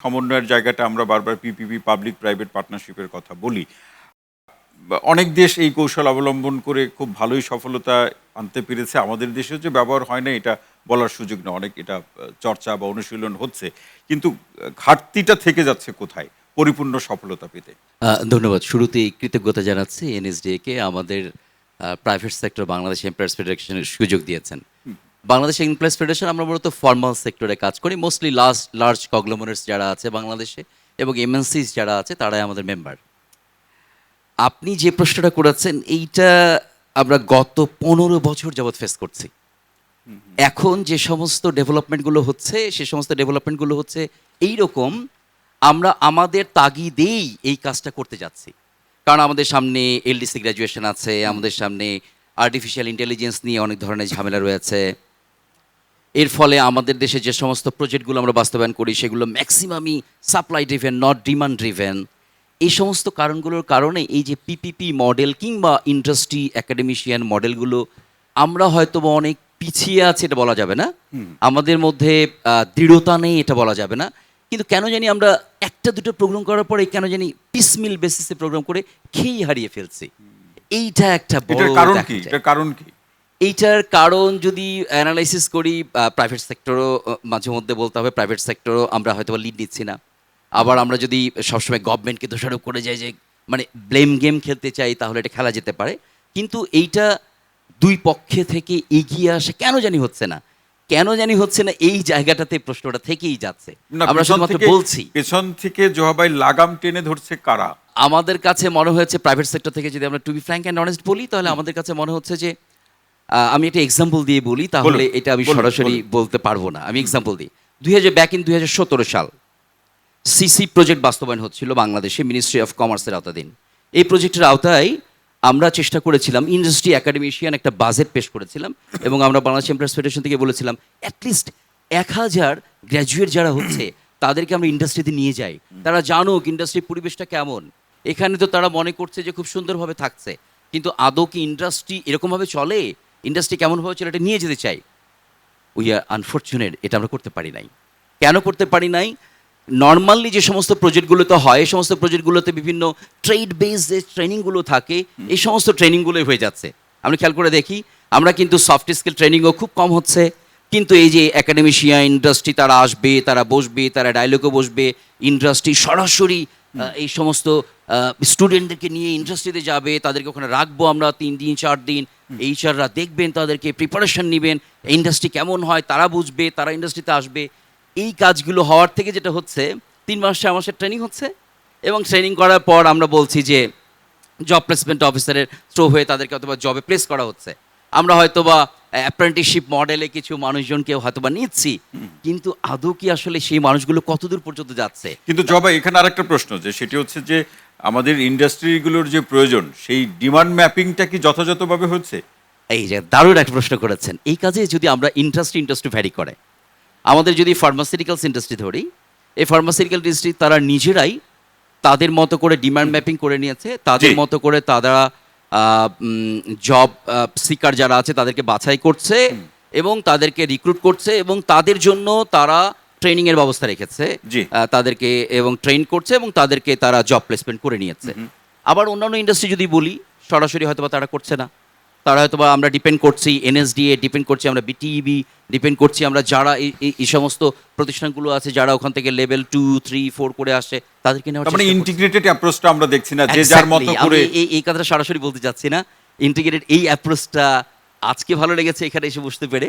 সমন্বয়ের জায়গাটা আমরা বারবার পিপিপি পাবলিক প্রাইভেট পার্টনারশিপের কথা বলি। অনেক দেশ এই কৌশল অবলম্বন করে খুব ভালোই সফলতা আনতে পেরেছে। আমাদের দেশেও যে ব্যবহার হয় না এটা বলার সুযোগ না। অনেক এটা চর্চা বা অনুশীলন হচ্ছে। কিন্তু ঘাটতিটা থেকে যাচ্ছে কোথায় পরিপূর্ণ সফলতা পেতে? ধন্যবাদ। শুরুতেই কৃতজ্ঞতা জানাচ্ছি এনএসডিএ কে আমাদের প্রাইভেট সেক্টর বাংলাদেশ এমপ্লয়ার্স ফেডারেশনের সুযোগ দিয়েছেন। বাংলাদেশ এমপ্লয়ার্স ফেডারেশন আমরা মূলত ফর্মাল সেক্টরে কাজ করি। মোস্টলি লার্জ কংগ্লোমারেটস যারা আছে বাংলাদেশে এবং এমএনসিস যারা আছে তারাই আমাদের মেম্বার। আপনি যে প্রশ্নটা করেছেন এইটা আমরা গত ১৫ বছর যাবৎ ফেস করছি। এখন যে সমস্ত ডেভেলপমেন্টগুলো হচ্ছে সে সমস্ত ডেভেলপমেন্টগুলো হচ্ছে এইরকম, আমরা আমাদের তাগিদেই এই কাজটা করতে যাচ্ছি। কারণ আমাদের সামনে এলডিসি গ্র্যাজুয়েশন আছে, আমাদের সামনে আর্টিফিশিয়াল ইন্টেলিজেন্স নিয়ে অনেক ধরনের ঝামেলা রয়েছে। এর ফলে আমাদের দেশে যে সমস্ত প্রজেক্টগুলো আমরা বাস্তবায়ন করি সেগুলো ম্যাক্সিমামই supply driven, not demand driven. এই সমস্ত কারণগুলোর কারণে এই যে পিপিপি মডেল কিংবা ইন্ডাস্ট্রি একাডেমিশিয়ান মডেলগুলো আমরা হয়তো বা অনেক পিছিয়ে আছে এটা বলা যাবে না, আমাদের মধ্যে দৃঢ়তা নেই এটা বলা যাবে না, কিন্তু কেন জানি আমরা একটা দুটো প্রোগ্রাম করার পরে কেন জানি পিসমিল বেসিসে প্রোগ্রাম করে খেয়েই হারিয়ে ফেলছি। এইটা একটা বড় কারণ কি? এটার কারণ কি? এইটার কারণ যদি অ্যানালাইসিস করি, প্রাইভেট সেক্টরও মাঝে মধ্যে বলতে হবে, প্রাইভেট সেক্টরও আমরা হয়তো লিড নিচ্ছি না। আবার আমরা যদি সবসময় গভর্নমেন্টকে দোষারোপ করে যাই যে মানে ব্লেম গেম খেলতে চাই তাহলে এটা খেলা যেতে পারে, কিন্তু এইটা দুই পক্ষে থেকে এগিয়ে আসে কেন জানি হচ্ছে না, এই জায়গাটাতে প্রশ্নটা থেকেই যাচ্ছে। আমরা শুধুমাত্র বলছি পেছন থেকে জোহাবাই লাগাম টেনে ধরছে কারা? আমাদের কাছে মনে হয়েছে প্রাইভেট সেক্টর থেকে যদি আমরা to be frank and honest বলি তাহলে আমাদের কাছে মনে হচ্ছে যে আমি একটা এক্সাম্পল দিয়ে বলি, তাহলে এটা আমি সরাসরি বলতে পারবো না। আমি এক্সাম্পল দিই, ব্যাক ইন 2017 সাল সিসি প্রজেক্ট বাস্তবায়ন হচ্ছিল বাংলাদেশে মিনিস্ট্রি অফ কমার্সের আওতাধীন। এই প্রজেক্টের আওতায় আমরা চেষ্টা করেছিলাম, ইন্ডাস্ট্রি একাডেমিশিয়ান একটা বাজেট পেশ করেছিলাম এবং আমরা বাংলাদেশ এমপ্লয়ার্স ফেডারেশন থেকে বলেছিলাম অ্যাটলিস্ট 1000 গ্র্যাজুয়েট যারা হচ্ছে তাদেরকে আমরা ইন্ডাস্ট্রিতে নিয়ে যাই, তারা জানুক ইন্ডাস্ট্রির পরিবেশটা কেমন। এখানে তো তারা মনে করছে যে খুব সুন্দরভাবে থাকছে, কিন্তু আদৌ কি ইন্ডাস্ট্রি এরকমভাবে চলে, ইন্ডাস্ট্রি কেমনভাবে চলে এটা নিয়ে যেতে চাই। উই আর আনফর্চুনেট, এটা আমরা করতে পারি নাই। কেন করতে পারি নাই? নর্মালি যে সমস্ত প্রজেক্টগুলোতে হয় এই সমস্ত প্রজেক্টগুলোতে বিভিন্ন ট্রেড বেস যে ট্রেনিংগুলো থাকে এই সমস্ত ট্রেনিংগুলোই হয়ে যাচ্ছে। আমরা খেয়াল করে দেখি আমরা কিন্তু সফট স্কিল ট্রেনিংও খুব কম হচ্ছে, কিন্তু এই যে একাডেমিশিয়া ইন্ডাস্ট্রি তারা আসবে, তারা বসবে, তারা ডায়লগে বসবে, ইন্ডাস্ট্রি সরাসরি এই সমস্ত স্টুডেন্টদেরকে নিয়ে ইন্ডাস্ট্রিতে যাবে, তাদেরকে ওখানে রাখবো আমরা 3 দিন 4 দিন, এইচআররা দেখবেন, তাদেরকে প্রিপারেশন নেবেন, ইন্ডাস্ট্রি কেমন হয় তারা বুঝবে, তারা ইন্ডাস্ট্রিতে আসবে। এই কাজগুলো হওয়ার থেকে যেটা হচ্ছে 3 মাস 4 মাসের ট্রেনিং হচ্ছে এবং ট্রেনিং করার পর আমরা বলছি যে জব প্লেসমেন্ট অফিসারের থ্রু হয়ে তাদেরকে হয়তোবা জবে প্লেস করা হচ্ছে। আমরা হয়তোবা অ্যাপ্রেন্টিসশিপ মডেলে কিছু মানুষজনকে হয়তোবা নিচ্ছি, কিন্তু আদৌ কি আসলে সেই মানুষগুলো কতদূর পর্যন্ত যাচ্ছে? কিন্তু জবা এখানে আরেকটা প্রশ্ন, যে সেটি হচ্ছে যে আমাদের ইন্ডাস্ট্রিগুলোর যে প্রয়োজন সেই ডিমান্ড ম্যাপিংটা কি যথাযথভাবে হচ্ছে? এই যে দারুণ একটা প্রশ্ন করেছেন। এই কাজে যদি আমরা ইন্ডাস্ট্রি ভ্যারি করে, আমাদের যদি ফার্মাসিউটিক্যালস ইন্ডাস্ট্রি ধরি, এই ফার্মাসিউটিক্যাল ইন্ডাস্ট্রি তারা নিজেরাই তাদের মতো করে ডিমান্ড ম্যাপিং করে নিয়েছে, তাদের মতো করে তারা জব সিকার যারা আছে তাদেরকে বাছাই করছে এবং তাদেরকে রিক্রুট করছে এবং তাদের জন্য তারা ট্রেনিংয়ের ব্যবস্থা রেখেছে, তাদেরকে এবং ট্রেন করছে এবং তাদেরকে তারা জব প্লেসমেন্ট করে নিয়েছে। আবার অন্যান্য ইন্ডাস্ট্রি যদি বলি সরাসরি হয়তোবা তারা করছে না, তারা হয়তো বা আমরা ডিপেন্ড করছি এনএসডিএ, ডিপেন্ড করছি আমরা বিটিইবি, ডিপেন্ড করছি আমরা যারা এই সমস্ত প্রতিষ্ঠানগুলো আছে যারা ওখান থেকে লেভেল 2, 3, 4 করে আসে তাদেরকে নেওয়ার মানে ইন্টিগ্রেটেড অ্যাপ্রোচটা আমরা দেখছি না, যে যার মতো করে। এই কথাটা সরাসরি বলতে চাচ্ছি না, ইন্টিগ্রেটেড এই অ্যাপ্রোচটা আজকে ভালো লেগেছে এখানে এসে বসতে পেরে।